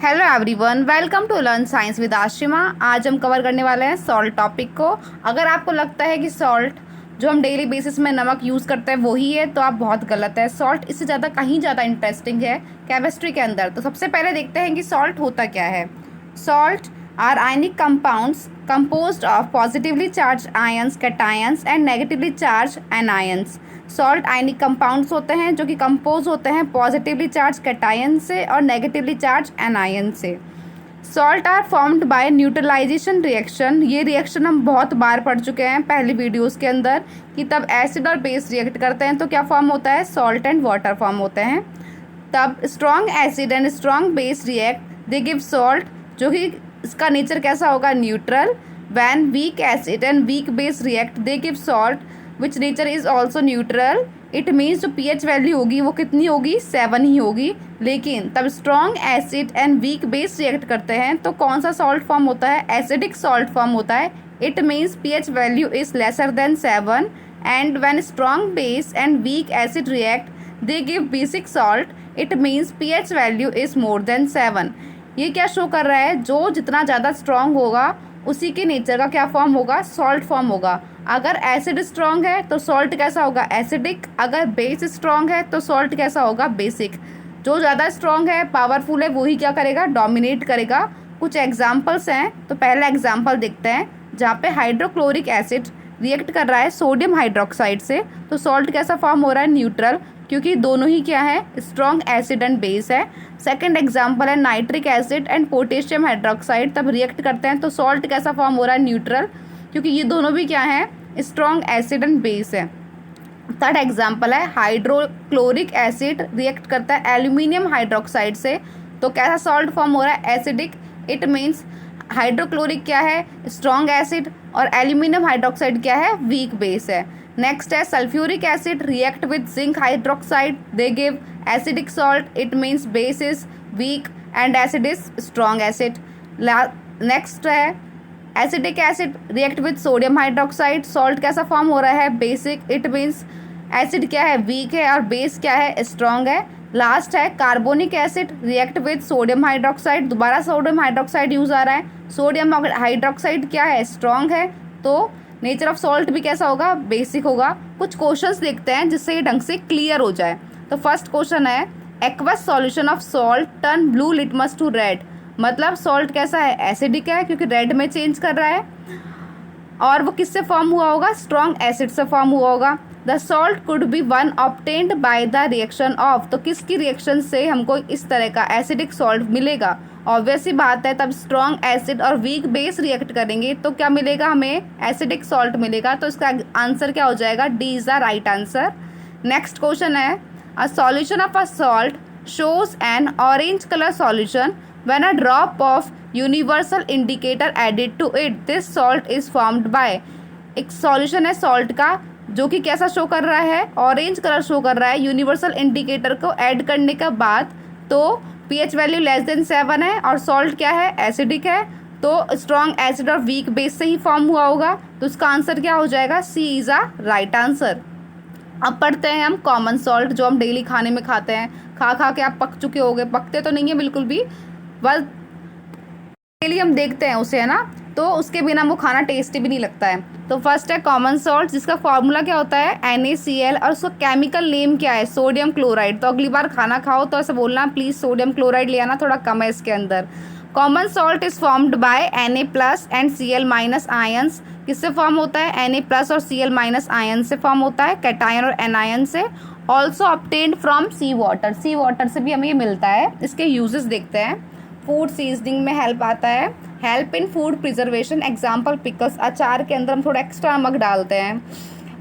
Hello everyone, welcome to learn science with Ashima. आज हम cover करने वाले हैं सॉल्ट टॉपिक को। अगर आपको लगता है कि सॉल्ट जो हम डेली बेसिस में नमक यूज़ करते हैं वही है, तो आप बहुत गलत है। सॉल्ट इससे ज़्यादा कहीं ज़्यादा इंटरेस्टिंग है केमिस्ट्री के अंदर। तो सबसे पहले देखते हैं कि सॉल्ट होता क्या है। Salt are ionic compounds composed of positively charged ions cations and negatively charged anions। Salt ionic compounds होते हैं जो कि कंपोज होते हैं पॉजिटिवली चार्ज कैटायन से और नेगेटिवली चार्ज एनायन से। Salt are formed by neutralisation reaction. ये रिएक्शन हम बहुत बार पढ़ चुके हैं पहली वीडियोस के अंदर कि तब एसिड और बेस रिएक्ट करते हैं तो क्या फॉर्म होता है, सॉल्ट एंड वाटर फॉर्म होते हैं। तब strong acid and strong base react, they give salt, जो कि इसका नेचर कैसा होगा, neutral. When weak acid and weak base react, they give salt which nature is also neutral. It means जो pH value होगी वो कितनी होगी, 7 ही होगी। लेकिन तब strong acid and weak base react करते हैं तो कौन सा सॉल्ट फॉर्म होता है, एसिडिक सॉल्ट फॉर्म होता है। It means pH value is lesser than 7। And when strong base and weak acid react, they give basic salt. It means pH value is more than 7। ये क्या show कर रहा है, जो जितना ज़्यादा स्ट्रॉन्ग होगा उसी के नेचर का क्या फॉर्म होगा, सॉल्ट फॉर्म होगा। अगर एसिड स्ट्रॉन्ग है तो सॉल्ट कैसा होगा, एसिडिक। अगर बेस स्ट्रॉन्ग है तो सॉल्ट कैसा होगा, बेसिक। जो ज़्यादा स्ट्रॉन्ग है, पावरफुल है, वही क्या करेगा, डोमिनेट करेगा। कुछ एग्जाम्पल्स हैं, तो पहला एग्जाम्पल देखते हैं जहाँ पे हाइड्रोक्लोरिक एसिड रिएक्ट कर रहा है सोडियम हाइड्रोक्साइड से, तो सॉल्ट कैसा फॉर्म हो रहा है, न्यूट्रल, क्योंकि दोनों ही क्या है, स्ट्रॉन्ग एसिड एंड बेस है। सेकंड एग्जांपल है nitric acid and potassium hydroxide, तब रिएक्ट करते हैं तो सॉल्ट कैसा फॉर्म हो रहा है, न्यूट्रल, क्योंकि ये दोनों भी क्या है, स्ट्रॉन्ग एसिड एंड बेस है। थर्ड एग्जांपल है हाइड्रोक्लोरिक एसिड रिएक्ट करता है एल्यूमिनियम हाइड्रोक्साइड से, तो कैसा सॉल्ट फॉर्म हो रहा है, एसिडिक। इट मीन्स हाइड्रोक्लोरिक क्या है, स्ट्रॉन्ग एसिड, और एल्यूमिनियम हाइड्रोक्साइड क्या है, वीक बेस है। नेक्स्ट है sulphuric acid react with zinc hydroxide, they give acidic salt. It means base is weak and acid is strong acid. Next है acidic acid react with sodium hydroxide, salt कैसा form हो रहा है, basic. It means acid क्या है, week है, और base क्या है, स्ट्रॉन्ग है। लास्ट है carbonic acid react with sodium hydroxide, दोबारा सोडियम हाइड्रोक्साइड यूज आ रहा है। सोडियम हाइड्रोक्साइड क्या है, स्ट्रॉन्ग है, तो नेचर ऑफ सॉल्ट भी कैसा होगा, बेसिक होगा। कुछ क्वेश्चंस देखते हैं जिससे ये ढंग से क्लियर हो जाए। तो फर्स्ट क्वेश्चन है aqueous solution of salt turn blue litmus to red, मतलब सॉल्ट कैसा है, एसिडिक है, क्योंकि रेड में चेंज कर रहा है, और वो किससे फॉर्म हुआ होगा, स्ट्रॉन्ग एसिड से फॉर्म हुआ होगा। The salt could be one obtained by the reaction of, तो किसकी रिएक्शन से हमको इस तरह का एसिडिक सॉल्ट मिलेगा, ऑब्वियस ही बात है। तब स्ट्रॉन्ग एसिड और वीक बेस रिएक्ट करेंगे तो क्या मिलेगा, हमें एसिडिक सॉल्ट मिलेगा। तो इसका आंसर क्या हो जाएगा, D is the right answer. Next question है a solution of a salt shows an orange colour solution when a drop of universal indicator added to it, this salt is formed by. एक solution है salt का जो कि कैसा show कर रहा है, ऑरेंज कलर शो कर रहा है यूनिवर्सल इंडिकेटर को ऐड करने के बाद। तो पीएच वैल्यू लेस देन 7 है और सॉल्ट क्या है, एसिडिक है, तो स्ट्रॉन्ग एसिड और वीक बेस से ही फॉर्म हुआ होगा। तो इसका आंसर क्या हो जाएगा, सी इज अ राइट आंसर। अब पढ़ते हैं हम कॉमन सॉल्ट जो हम डेली खाने में खाते हैं। खा खा के आप पक चुके होंगे, पकते तो नहीं है बिल्कुल भी, बस डेली हम देखते हैं उसे, है ना, तो उसके बिना वो खाना टेस्टी भी नहीं लगता है। तो फर्स्ट है कॉमन सॉल्ट, जिसका फॉर्मूला क्या होता है, NaCl, और उसका केमिकल नेम क्या है, सोडियम क्लोराइड। तो अगली बार खाना खाओ तो ऐसे बोलना प्लीज सोडियम क्लोराइड ले आना, थोड़ा कम है इसके अंदर। Common salt is formed bye Na+ and Cl- ions. किससे फॉर्म होता है, Na+ और Cl- आयन से फॉर्म होता है, कैटायन और एनायन से। Also obtained from sea water, sea water से भी हमें ये मिलता है। इसके यूजेस देखते हैं। फूड सीजनिंग में हेल्प आता है, help in food preservation, example pickles. अचार के अंदर हम थोड़ा एक्स्ट्रा नमक डालते हैं,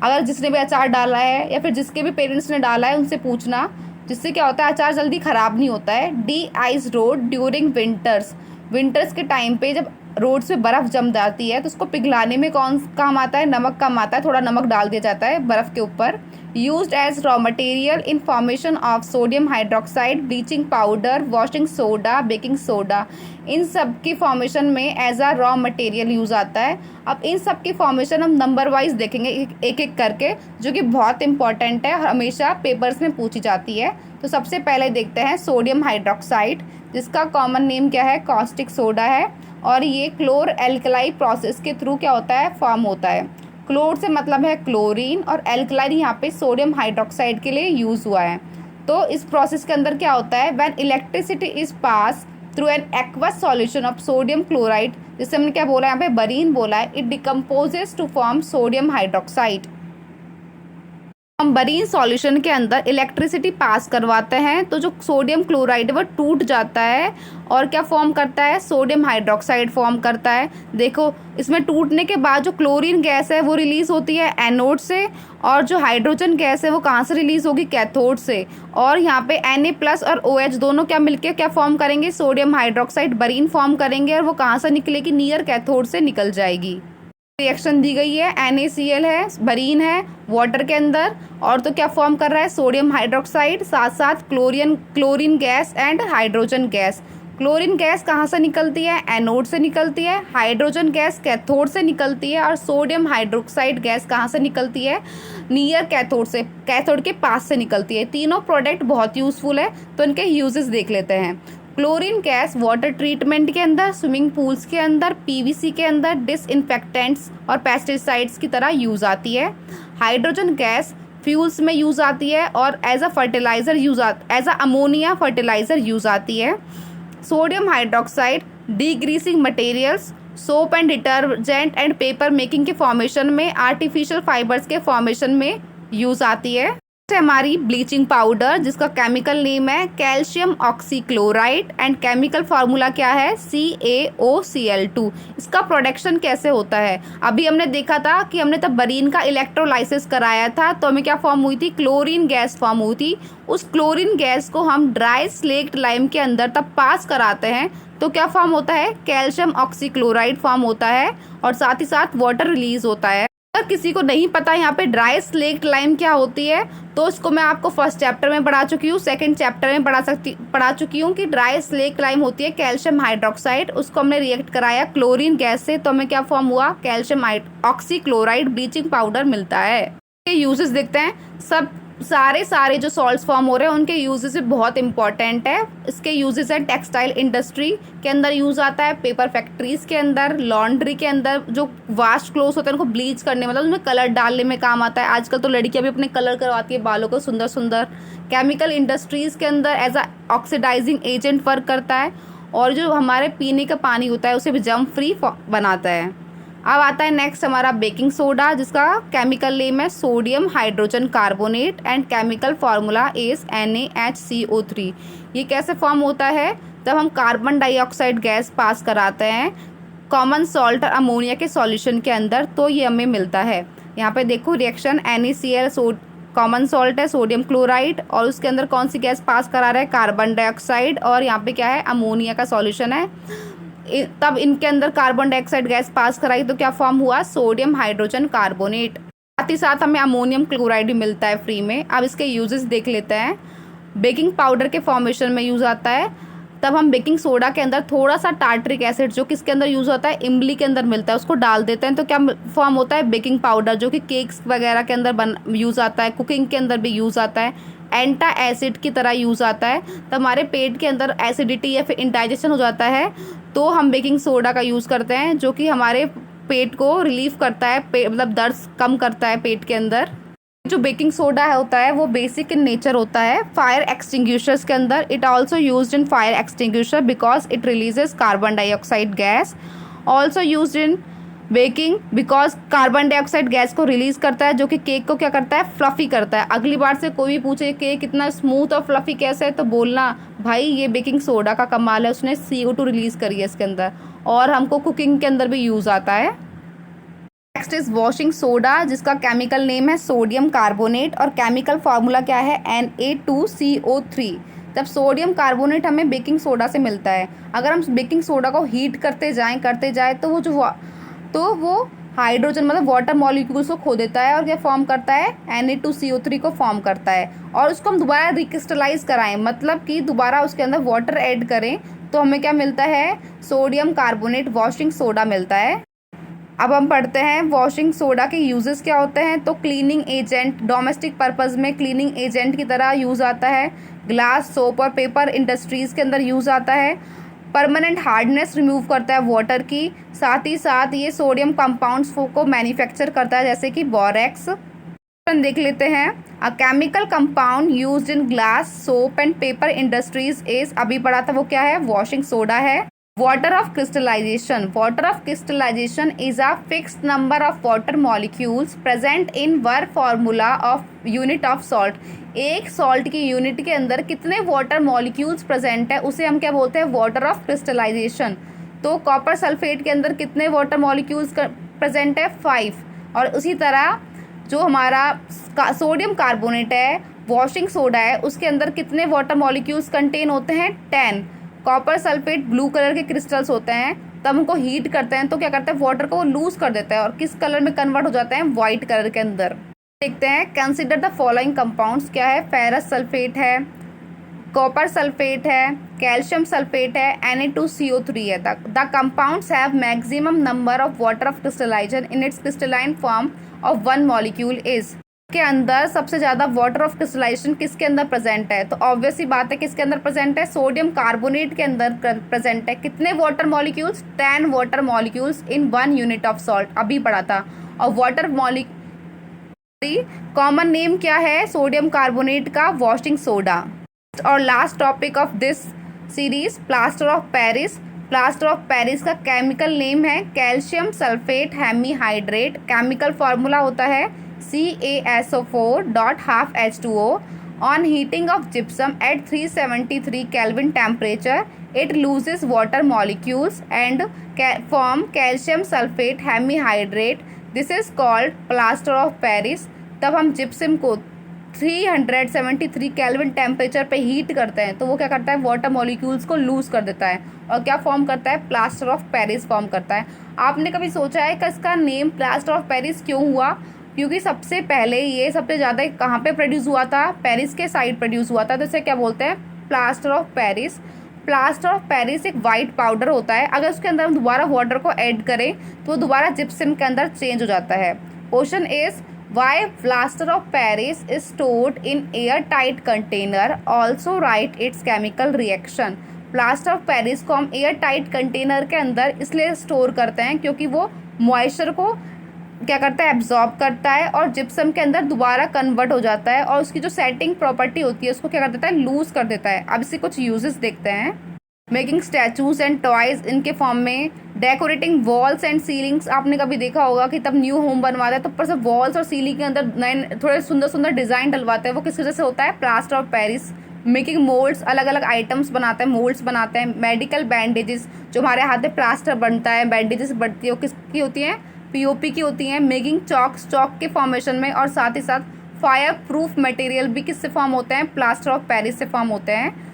अगर जिसने भी अचार डाला है या फिर जिसके भी पेरेंट्स ने डाला है उनसे पूछना, जिससे क्या होता है, अचार जल्दी ख़राब नहीं होता है। D ice road during winters, winters के टाइम पे जब रोड्स पे बर्फ़ जम जाती है तो उसको पिघलाने में कौन काम आता है, नमक काम आता है, थोड़ा नमक डाल दिया जाता है बर्फ़ के ऊपर। used as raw material in formation of sodium hydroxide, bleaching powder, washing soda, baking soda। इन सब की फॉर्मेशन में as a raw material use आता है। अब इन सब की फॉर्मेशन हम नंबर वाइज देखेंगे एक एक करके, जो कि बहुत इंपॉर्टेंट है, हमेशा पेपर्स में पूछी जाती है। तो सबसे पहले देखते हैं सोडियम हाइड्रोक्साइड, जिसका कॉमन नेम क्या है, कॉस्टिक सोडा है। और ये क्लोर एल्कलाई प्रोसेस के थ्रू क्या होता है, फॉर्म होता है। क्लोर से मतलब है क्लोरीन, और एल्कलाइन यहाँ पे सोडियम हाइड्रोक्साइड के लिए यूज़ हुआ है। तो इस प्रोसेस के अंदर क्या होता है, when electricity is pass through an aqueous solution of sodium chloride, जिससे हमने क्या बोला, यहाँ पे बरीन बोला है, it decomposes to form sodium hydroxide. हम बरीन सॉल्यूशन के अंदर इलेक्ट्रिसिटी पास करवाते हैं तो जो सोडियम क्लोराइड है वो टूट जाता है और क्या फॉर्म करता है, सोडियम हाइड्रोक्साइड फॉर्म करता है। देखो इसमें टूटने के बाद जो क्लोरीन गैस है वो रिलीज होती है एनोड से, और जो हाइड्रोजन गैस है वो कहाँ से रिलीज होगी, कैथोड से। और यहाँ पे Na+ और OH दोनों क्या मिलके क्या फॉर्म करेंगे, सोडियम हाइड्रोक्साइड बरीन फॉर्म करेंगे, और वो कहाँ से निकलेगी, नियर कैथोड से निकल जाएगी। रिएक्शन दी गई है, NaCl है, बरीन है वाटर के अंदर, और तो क्या फॉर्म कर रहा है, सोडियम हाइड्रोक्साइड, साथ साथ chlorine gas and hydrogen gas. Chlorine gas कहाँ से निकलती है, एनोड से निकलती है। हाइड्रोजन गैस कैथोड से निकलती है। और सोडियम हाइड्रोक्साइड गैस कहाँ से निकलती है, नियर कैथोड से, कैथोड के पास से निकलती है। तीनों प्रोडक्ट बहुत यूजफुल है, तो इनके यूजेस देख लेते हैं। क्लोरीन गैस वाटर ट्रीटमेंट के अंदर, स्विमिंग पूल्स के अंदर, PVC के अंदर डिसइंफेक्टेंट्स और पेस्टिसाइड्स की तरह यूज़ आती है। हाइड्रोजन गैस फ्यूल्स में यूज़ आती है और as a fertilizer as a ammonia fertilizer use आती है। Sodium hydroxide degreasing materials, soap and detergent and paper making के फॉर्मेशन में, आर्टिफिशियल फाइबर्स के फॉर्मेशन में यूज़ आती है। हमारी ब्लीचिंग पाउडर, जिसका केमिकल नेम है calcium oxychloride and chemical formula क्या है, CaOCl2। इसका प्रोडक्शन कैसे होता है, अभी हमने देखा था कि हमने तब बरीन का इलेक्ट्रोलाइसिस कराया था, तो हमें क्या फॉर्म हुई थी, क्लोरीन गैस फॉर्म हुई थी। उस क्लोरीन गैस को हम ड्राई स्लेक्ट लाइम के अंदर तब पास कराते हैं, तो क्या फॉर्म होता है, कैल्शियम ऑक्सीक्लोराइड फॉर्म होता है, और साथ ही साथ वाटर रिलीज होता है। अगर किसी को नहीं पता यहाँ पे ड्राई स्लेक्ट लाइम क्या होती है, तो इसको मैं आपको फर्स्ट चैप्टर में पढ़ा चुकी हूँ, सेकंड चैप्टर में पढ़ा चुकी हूँ कि ड्राई स्लेक्ट लाइम होती है कैल्शियम हाइड्रोक्साइड, उसको हमने रिएक्ट कराया क्लोरीन गैस से, तो हमें क्या फॉर्म हुआ, कैल्शियम ऑक्सीक्लोराइड ब्लीचिंग पाउडर मिलता है। यूजेस देखते हैं, सारे जो सॉल्ट्स फॉर्म हो रहे हैं उनके यूजेस बहुत इंपॉर्टेंट है। इसके यूजेस है, टेक्सटाइल इंडस्ट्री के अंदर यूज आता है, पेपर फैक्ट्रीज के अंदर, लॉन्ड्री के अंदर, जो वाश क्लोथ होते हैं उनको ब्लीच करने, मतलब उसमें कलर डालने में काम आता है। आजकल तो लड़कियां भी अपने कलर करवाती है बालों को सुंदर सुंदर। केमिकल इंडस्ट्रीज के अंदर as a oxidising agent work करता है, और जो हमारे पीने का पानी होता है उसे भी जम फ्री बनाता है। अब आता है नेक्स्ट हमारा बेकिंग सोडा, जिसका केमिकल नेम है sodium hydrogen carbonate and chemical formula is NaHCO3। ये कैसे फॉर्म होता है, जब हम कार्बन डाइऑक्साइड गैस पास कराते हैं कॉमन सॉल्ट और अमोनिया के सॉल्यूशन के अंदर, तो ये हमें मिलता है। यहाँ पे देखो रिएक्शन, NaCl कॉमन सॉल्ट है, सोडियम क्लोराइड, और उसके अंदर कौन सी गैस पास करा रहा है, कार्बन डाइऑक्साइड, और यहाँ पे क्या है, अमोनिया का सॉल्यूशन है। तब इनके अंदर कार्बन डाइऑक्साइड गैस पास कराई तो क्या फॉर्म हुआ, सोडियम हाइड्रोजन कार्बोनेट। साथ ही साथ हमें अमोनियम क्लोराइड भी मिलता है फ्री में। अब इसके यूजेस देख लेते हैं। बेकिंग पाउडर के फॉर्मेशन में यूज आता है, तब हम बेकिंग सोडा के अंदर थोड़ा सा टार्टरिक एसिड, जो किसके अंदर यूज होता है, इमली के अंदर मिलता है, उसको डाल देते हैं, तो क्या फॉर्म होता है, बेकिंग पाउडर, जो कि केक्स वगैरह के अंदर यूज आता है, कुकिंग के अंदर भी यूज आता है, एंटा एसिड की तरह यूज आता है। तो हमारे पेट के अंदर एसिडिटी या फिर इंडाइजेशन हो जाता है, तो हम बेकिंग सोडा का यूज करते हैं, जो कि हमारे पेट को रिलीफ करता है, मतलब दर्द कम करता है पेट के अंदर। जो बेकिंग सोडा होता है वो बेसिक इन नेचर होता है फायर एक्सटिंग्विशर्स के अंदर। It also used in fire extinguisher because it releases carbon dioxide gas. Also used in baking because carbon dioxide gas को रिलीज करता है, जो कि केक को क्या करता है, फ्लफी करता है। अगली बार से कोई भी पूछे केक कितना स्मूथ और फ्लफी कैसे है, तो बोलना भाई ये बेकिंग सोडा का कमाल है, उसने CO2 रिलीज करी है इसके अंदर, और हमको कुकिंग के अंदर भी यूज आता है। नेक्स्ट इज वॉशिंग सोडा, जिसका केमिकल नेम है सोडियम कार्बोनेट, और केमिकल फार्मूला क्या है, Na2CO3। जब सोडियम कार्बोनेट हमें बेकिंग सोडा से मिलता है, अगर हम बेकिंग सोडा को हीट करते जाएं तो वो हाइड्रोजन मतलब वाटर मॉलिक्यूल्स को खो देता है और क्या फॉर्म करता है, Na2CO3 को फॉर्म करता है। और उसको हम दोबारा रिक्रिस्टलाइज कराएं, मतलब कि दोबारा उसके अंदर वाटर ऐड करें, तो हमें क्या मिलता है, सोडियम कार्बोनेट वॉशिंग सोडा मिलता है। अब हम पढ़ते हैं वॉशिंग सोडा के यूजेस क्या होते हैं। तो क्लीनिंग एजेंट, डोमेस्टिक पर्पस में क्लीनिंग एजेंट की तरह यूज़ आता है। ग्लास, सोप और पेपर इंडस्ट्रीज़ के अंदर यूज़ आता है। परमानेंट हार्डनेस रिमूव करता है वाटर की। साथ ही साथ ये सोडियम कंपाउंड्स को मैन्युफैक्चर करता है, जैसे कि बोरेक्स। देख लेते हैं। A chemical compound used in glass, soap and paper industries is, अभी पढ़ा था वो क्या है, वॉशिंग सोडा है। Water of crystallisation, water of crystallisation is a fixed number of water molecules present in one formula of unit of salt. एक salt की unit के अंदर कितने वाटर मॉलिक्यूल्स प्रेजेंट है उसे हम क्या बोलते हैं, वाटर ऑफ क्रिस्टलाइजेशन। तो कॉपर सल्फेट के अंदर कितने वाटर मॉलिक्यूल्स प्रेजेंट है, 5। और उसी तरह जो हमारा सोडियम कार्बोनेट है, वॉशिंग सोडा है, उसके अंदर कितने वाटर मॉलिक्यूल्स कंटेन होते हैं, 10। कॉपर सल्फेट ब्लू कलर के क्रिस्टल्स होते हैं, तब उनको हीट करते हैं तो क्या करते हैं, वाटर को लूज कर देता है और किस कलर में कन्वर्ट हो जाते हैं, वाइट कलर के अंदर। देखते हैं, कंसिडर द फॉलोइंग कंपाउंड्स, क्या है, फेरस सल्फेट है, कॉपर सल्फेट है, कैल्शियम सल्फेट है, Na2CO3 है। The compounds have maximum number of water of crystallisation in its crystalline form of one molecule is, के अंदर सबसे ज़्यादा वाटर ऑफ क्रिस्टलाइजेशन किसके अंदर प्रेजेंट है, तो ऑब्वियस ही बात है किसके अंदर प्रेजेंट है, सोडियम कार्बोनेट के अंदर प्रेजेंट है। कितने water molecules, 10 water molecules in 1 unit of salt, अभी पढ़ा था। और वाटर मॉलिक्यूल कॉमन नेम क्या है, सोडियम कार्बोनेट का, वॉशिंग सोडा। और last topic of this series, plaster of Paris. Plaster of Paris का केमिकल नेम है calcium sulphate hemihydrate. Chemical formula होता है CaSO4.12H2O। On heating of gypsum at 373 kelvin temperature it loses water molecules and form calcium sulphate hemihydrate. This is called plaster of Paris. तब हम gypsum को 373 kelvin temperature पे heat करते हैं तो वो क्या करता है, वाटर मॉलिक्यूल्स को लूज कर देता है और क्या फॉर्म करता है, प्लास्टर ऑफ पेरिस फॉर्म करता है। आपने कभी सोचा है कि इसका नेम प्लास्टर ऑफ पेरिस क्यों हुआ, क्योंकि सबसे पहले ये सबसे ज़्यादा कहाँ पे प्रोड्यूस हुआ था, पेरिस के साइड प्रोड्यूस हुआ था, तो इसे क्या बोलते हैं, plaster of Paris. Plaster of Paris एक वाइट पाउडर होता है, अगर उसके अंदर हम दोबारा वाटर को ऐड करें तो वो दोबारा जिप्सम के अंदर चेंज हो जाता है। Question is, why plaster of Paris is stored in airtight container, also write its chemical reaction। Plaster of Paris को हम एयर टाइट कंटेनर के अंदर इसलिए स्टोर करते हैं क्योंकि वो मॉइस्चर को क्या करता है, एब्जॉर्ब करता है और जिप्सम के अंदर दोबारा कन्वर्ट हो जाता है और उसकी जो सेटिंग प्रॉपर्टी होती है उसको क्या कर देता है, लूज कर देता है। अब इसके कुछ यूजेस देखते हैं। मेकिंग स्टैचूज एंड टॉयज इनके फॉर्म में, डेकोरेटिंग वॉल्स एंड सीलिंग्स। आपने कभी देखा होगा कि तब न्यू होम बनवाते हैं तो ऊपर से वॉल्स और सीलिंग के अंदर नए थोड़े सुंदर सुंदर डिजाइन डलवाते हैं, वो किस वजह से होता है, plaster of Paris. Making moulds, अलग अलग आइटम्स बनाते हैं, मोल्ड्स बनाते हैं। मेडिकल बैंडेजेस, जो हमारे हाथ में प्लास्टर बनता है, बैंडेजेस बनती है, वो किसकी होती हैं, पीओपी की होती हैं। मेकिंग चॉक्स, चॉक के फॉर्मेशन में। और साथ ही साथ फायर प्रूफ मटेरियल भी किससे फॉर्म होते हैं, प्लास्टर ऑफ पेरिस से फॉर्म होते हैं।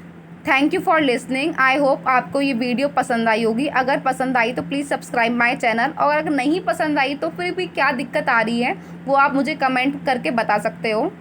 Thank you for listening. I hope आपको ये वीडियो पसंद आई होगी। अगर पसंद आई तो प्लीज़ सब्सक्राइब माय चैनल, और अगर नहीं पसंद आई तो फिर भी क्या दिक्कत आ रही है वो आप मुझे कमेंट करके बता सकते हो।